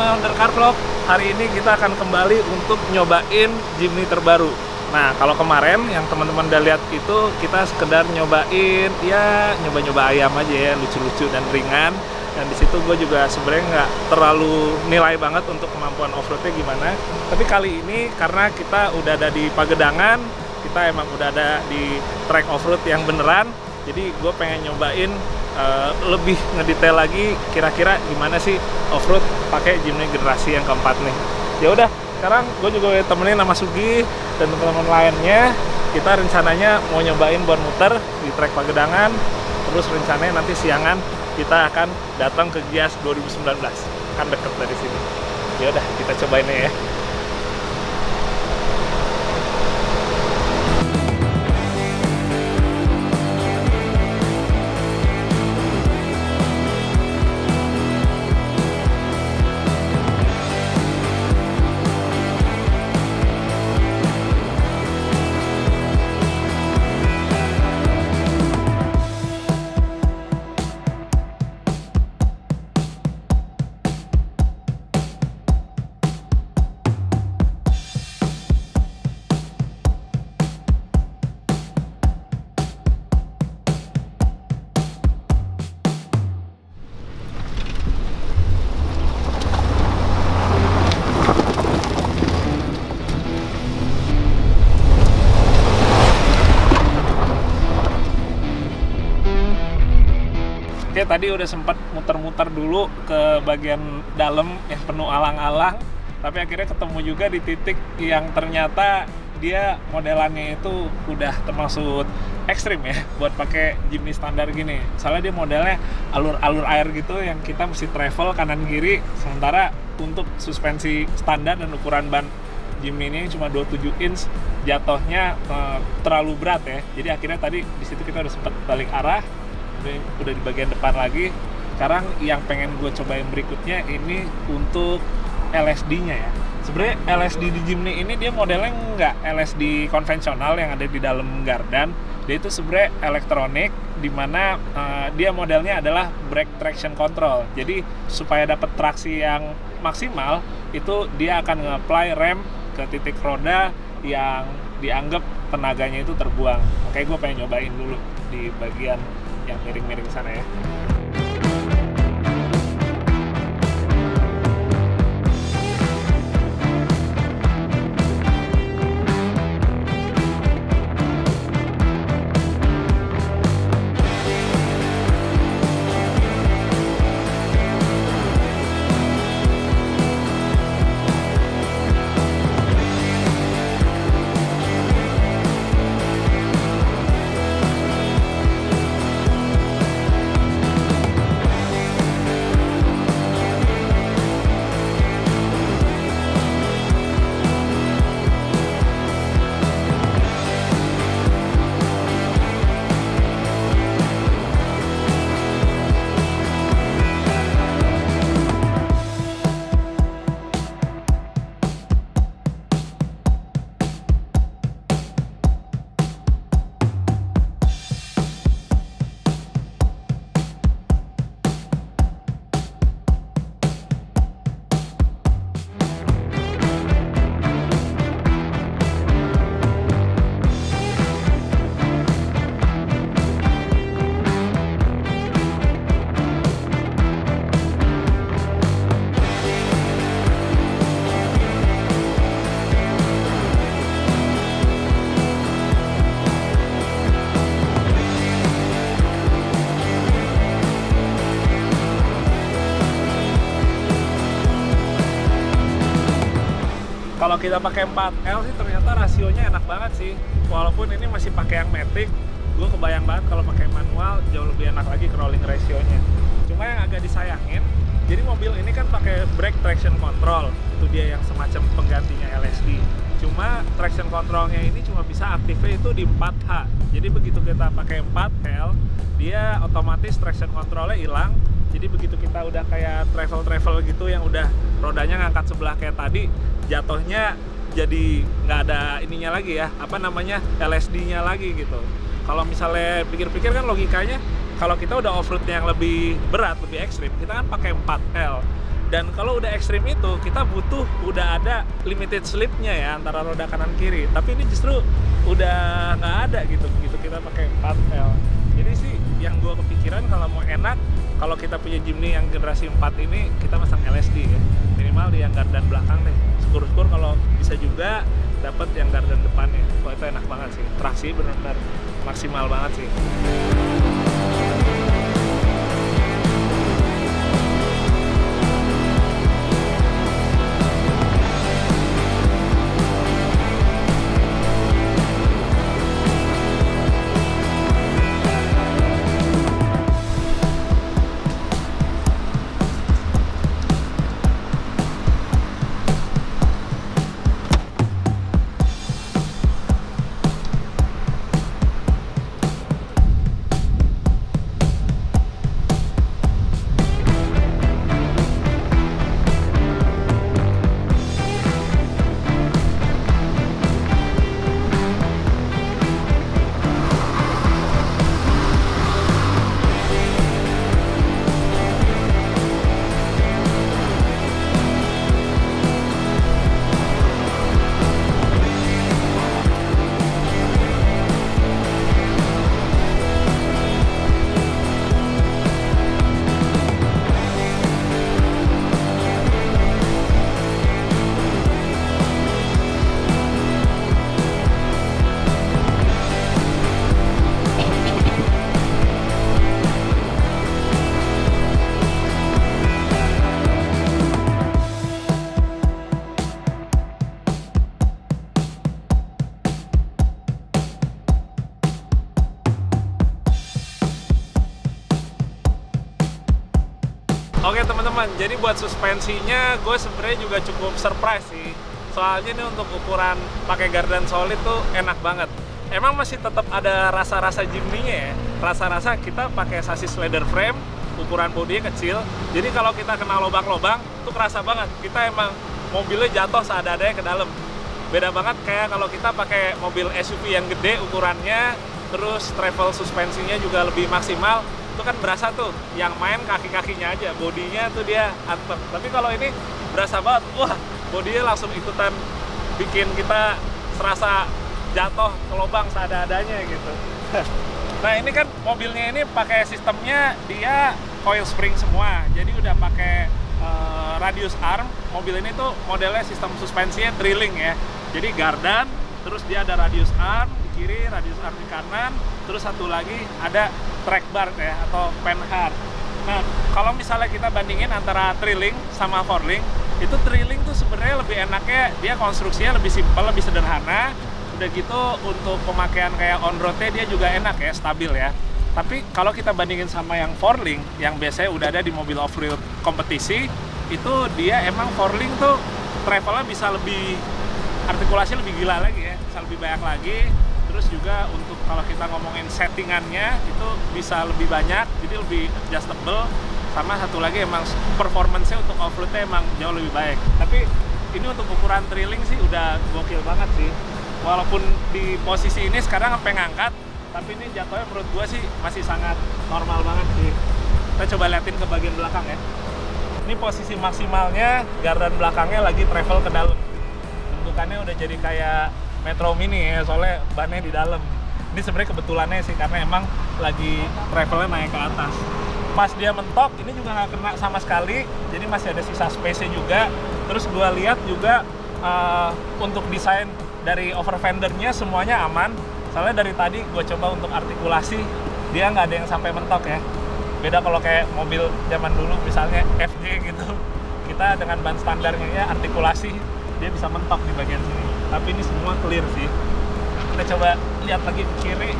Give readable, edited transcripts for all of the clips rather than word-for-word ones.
teman-teman Undercar Vlog. Hari ini kita akan kembali untuk nyobain Jimny terbaru. Nah, kalau kemarin yang teman-teman udah lihat itu kita sekedar nyobain, ya nyoba-nyoba ayam aja ya, lucu-lucu dan ringan. Dan di situ gue juga sebenarnya nggak terlalu nilai banget untuk kemampuan off-roadnya gimana. Tapi kali ini karena kita udah ada di Pagedangan, kita emang udah ada di track off-road yang beneran. Jadi gue pengen nyobain lebih ngedetail lagi kira-kira gimana sih off-road pakai Jimny generasi yang keempat nih. Ya udah, sekarang gue juga temenin sama Sugi dan teman-teman lainnya. Kita rencananya mau nyobain buat muter di trek Pagedangan. Terus rencananya nanti siangan kita akan datang ke Gias 2019. Kan deket dari sini. Ya udah, kita cobain ya. Oke, tadi udah sempat muter-muter dulu ke bagian dalam yang penuh alang-alang, tapi akhirnya ketemu juga di titik yang ternyata dia modelannya itu udah termasuk ekstrim ya buat pakai Jimny standar gini. Soalnya dia modelnya alur-alur air gitu yang kita mesti travel kanan kiri, sementara untuk suspensi standar dan ukuran ban Jimny ini cuma 27 inch, jatuhnya terlalu berat ya. Jadi akhirnya tadi di situ kita udah sempat balik arah. Udah di bagian depan lagi. Sekarang yang pengen gue cobain berikutnya ini untuk LSD-nya ya. Sebenarnya LSD di Jimny ini dia modelnya nggak LSD konvensional yang ada di dalam gardan. Dia itu sebenarnya elektronik, dimana dia modelnya adalah brake traction control. Jadi supaya dapat traksi yang maksimal, itu dia akan nge-apply rem ke titik roda yang dianggap tenaganya itu terbuang. Makanya gue pengen nyobain dulu di bagian yang miring-miring sana ya. Kalau kita pakai 4L sih ternyata rasionya enak banget sih. Walaupun ini masih pakai yang matic, gue kebayang banget kalau pakai manual jauh lebih enak lagi crawling rasionya. Cuma yang agak disayangin, jadi mobil ini kan pakai brake traction control, itu dia yang semacam penggantinya LSD. Cuma traction controlnya ini cuma bisa aktifnya itu di 4H. Jadi begitu kita pakai 4L, dia otomatis traction controlnya hilang. Jadi begitu kita udah kayak travel gitu yang udah rodanya ngangkat sebelah kayak tadi, jatuhnya jadi nggak ada ininya lagi ya, apa namanya, LSD-nya lagi gitu. Kalau misalnya pikir-pikir kan logikanya, kalau kita udah off-road yang lebih berat, lebih ekstrim, kita kan pakai 4L. Dan kalau udah ekstrim itu, kita butuh udah ada limited slipnya ya antara roda kanan kiri. Tapi ini justru udah nggak ada gitu, begitu kita pakai 4L. Jadi sih yang gue kepikiran kalau mau enak, kalau kita punya Jimny yang generasi 4 ini, kita pasang LSD ya. Minimal di yang gardan belakang deh. Syukur-syukur kalau bisa juga dapat yang gardan depannya. Wah itu enak banget sih. Traksi benar-benar maksimal banget sih. Oke teman-teman, jadi buat suspensinya gue sebenarnya juga cukup surprise sih. Soalnya ini untuk ukuran pakai gardan solid tuh enak banget. Emang masih tetap ada rasa-rasa Jimny-nya ya. Rasa-rasa kita pakai sasis leather frame, ukuran bodinya kecil. Jadi kalau kita kena lubang-lubang tuh kerasa banget. Kita emang mobilnya jatuh seadanya ke dalam. Beda banget kayak kalau kita pakai mobil SUV yang gede ukurannya, terus travel suspensinya juga lebih maksimal. Itu kan berasa tuh yang main kaki-kakinya aja, bodinya tuh dia antep. Tapi kalau ini berasa banget, wah bodinya langsung ikutan bikin kita serasa jatuh ke lubang seadanya gitu. Nah ini kan mobilnya ini pakai sistemnya dia coil spring semua, jadi udah pakai radius arm. Mobil ini tuh modelnya sistem suspensinya drilling ya, jadi gardan, terus dia ada radius arm di kiri, radius arm di kanan, terus satu lagi ada track bar ya atau penhard. Nah kalau misalnya kita bandingin antara Trilling sama Forling, itu Trilling tuh sebenarnya lebih enaknya dia konstruksinya lebih simpel, lebih sederhana. Udah gitu untuk pemakaian kayak on roadnya dia juga enak ya, stabil ya. Tapi kalau kita bandingin sama yang Forling yang biasanya udah ada di mobil off-road kompetisi, itu dia emang Forling tuh travelnya bisa lebih, artikulasi lebih gila lagi ya, bisa lebih banyak lagi. Terus juga untuk kalau kita ngomongin settingannya itu bisa lebih banyak, jadi lebih adjustable. Sama satu lagi emang performance-nya untuk off-roadnya emang jauh lebih baik. Tapi ini untuk ukuran Trilling sih udah gokil banget sih. Walaupun di posisi ini sekarang sampai ngangkat, tapi ini jatuhnya menurut gua sih masih sangat normal banget sih. Kita coba liatin ke bagian belakang ya. Ini posisi maksimalnya, gardan belakangnya lagi travel ke dalam. Bentukannya udah jadi kayak Metro Mini ya, soalnya bannya di dalam. Ini sebenarnya kebetulannya sih karena emang lagi travelnya naik ke atas. Pas dia mentok, ini juga nggak kena sama sekali, jadi masih ada sisa space-nya juga. Terus gua lihat juga untuk desain dari over fendernya semuanya aman. Soalnya dari tadi gue coba untuk artikulasi, dia nggak ada yang sampai mentok ya. Beda kalau kayak mobil zaman dulu misalnya FJ gitu, kita dengan ban standarnya ya artikulasi dia bisa mentok di bagian sini. Tapi ini semua clear sih. Kita coba lihat lagi ke kiri.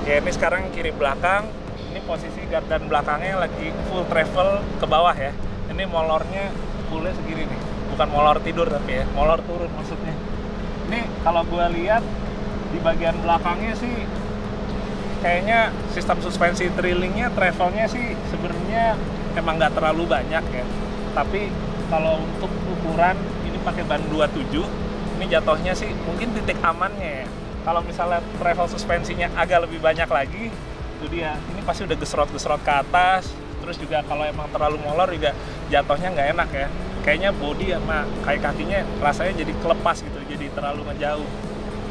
Oke, ini sekarang kiri belakang. Ini posisi gardan belakangnya lagi full travel ke bawah ya. Ini molornya fullnya segini nih. Bukan molor tidur tapi ya, molor turun maksudnya. Ini kalau gue lihat di bagian belakangnya sih kayaknya sistem suspensi Trillingnya, travelnya sih sebenarnya emang nggak terlalu banyak ya. Tapi kalau untuk ukuran ini pakai ban 27, ini jatuhnya sih mungkin titik amannya ya. Kalau misalnya travel suspensinya agak lebih banyak lagi, itu dia. Ini pasti udah gesrot-gesrot ke atas, terus juga kalau emang terlalu molor juga jatuhnya nggak enak ya. Kayaknya body sama kakinya rasanya jadi kelepas gitu, jadi terlalu ngejauh.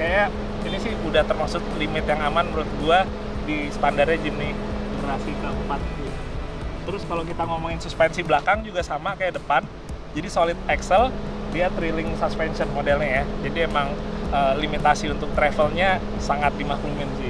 Kayak ini sih udah termasuk limit yang aman menurut gua di standarnya Jimny generasi keempat. Terus kalau kita ngomongin suspensi belakang juga sama kayak depan, jadi solid axle, dia trailing suspension modelnya ya. Jadi emang limitasi untuk travelnya sangat dimaklumin sih.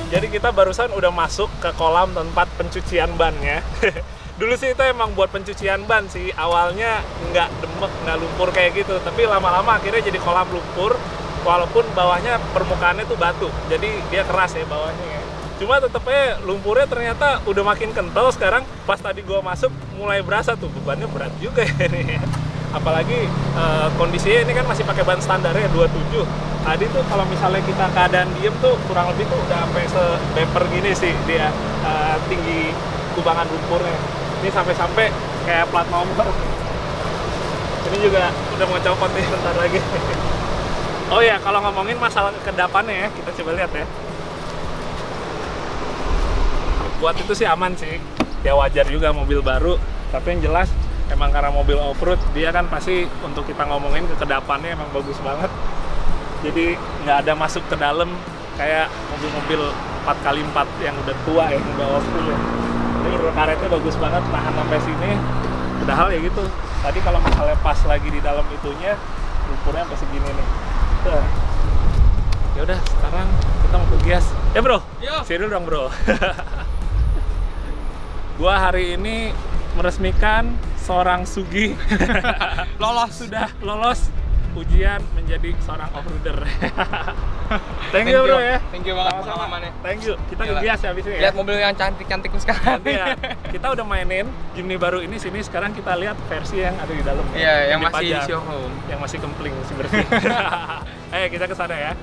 Jadi kita barusan udah masuk ke kolam tempat pencucian bannya. Dulu sih itu emang buat pencucian ban sih. Awalnya nggak demek, nggak lumpur kayak gitu. Tapi lama-lama akhirnya jadi kolam lumpur. Walaupun bawahnya permukaannya tuh batu. Jadi dia keras ya bawahnya ya. Cuma tetepnya lumpurnya ternyata udah makin kental sekarang. Pas tadi gua masuk mulai berasa tuh bebannya berat juga ya ini ya. Apalagi kondisinya ini kan masih pakai ban standarnya 27. Tadi tuh kalau misalnya kita keadaan diem tuh kurang lebih tuh udah sampai se-bumper gini sih dia tinggi kubangan lumpurnya. Ini sampai-sampai kayak plat nomor. Ini juga udah mau copot nih bentar lagi. Oh ya, kalau ngomongin masalah kekedapannya ya, kita coba lihat ya. Buat itu sih aman sih. Ya wajar juga mobil baru, tapi yang jelas emang karena mobil off-road, dia kan pasti untuk kita ngomongin kekedapannya emang bagus banget. Jadi nggak ada masuk ke dalam kayak mobil-mobil 4x4 yang udah tua ya, yang udah off-road ya. Ini rel karetnya bagus banget, tahan sampai sini. Padahal ya gitu, tadi kalau misalnya pas lagi di dalam itunya, lumpurnya sampai segini nih. Tuh. Ya udah, sekarang kita mau ke Gias. Ya bro, sini dong bro. Gua hari ini meresmikan seorang Sugi sudah lolos ujian menjadi seorang off-roader. Thank you bro ya. Thank you banget pengalamannya. Thank you. Kita ke Gias ya abis ini ya. Lihat mobil yang cantik-cantik sekarang. Ya. Kita udah mainin Jimny baru ini sini, sekarang kita lihat versi yang ada di dalam. Iya, yang masih di showroom. Yang masih kempling, masih bersih. Ayo kita ke sana ya.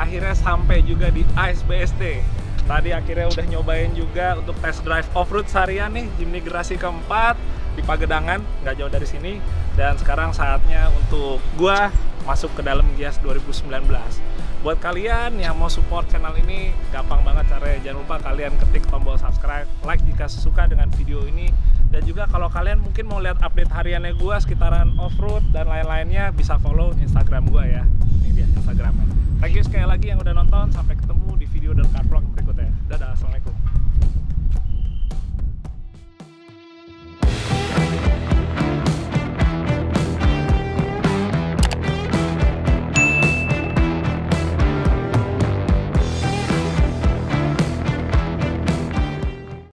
akhirnya sampai juga di Ice BSD. Tadi akhirnya udah nyobain juga untuk test drive off-road seharian nih, Jimny generasi keempat di Pagedangan, nggak jauh dari sini. Dan sekarang saatnya untuk gua masuk ke dalam Gias 2019. Buat kalian yang mau support channel ini, gampang banget caranya. Jangan lupa kalian ketik tombol subscribe, like jika suka dengan video ini. Dan juga kalau kalian mungkin mau lihat update hariannya gua sekitaran off-road dan lain-lainnya, bisa follow Instagram gua ya. Ini dia Instagramnya. Thank you sekali lagi yang udah nonton. Sampai ketemu di video dan car vlog berikutnya. Dadah, assalamualaikum.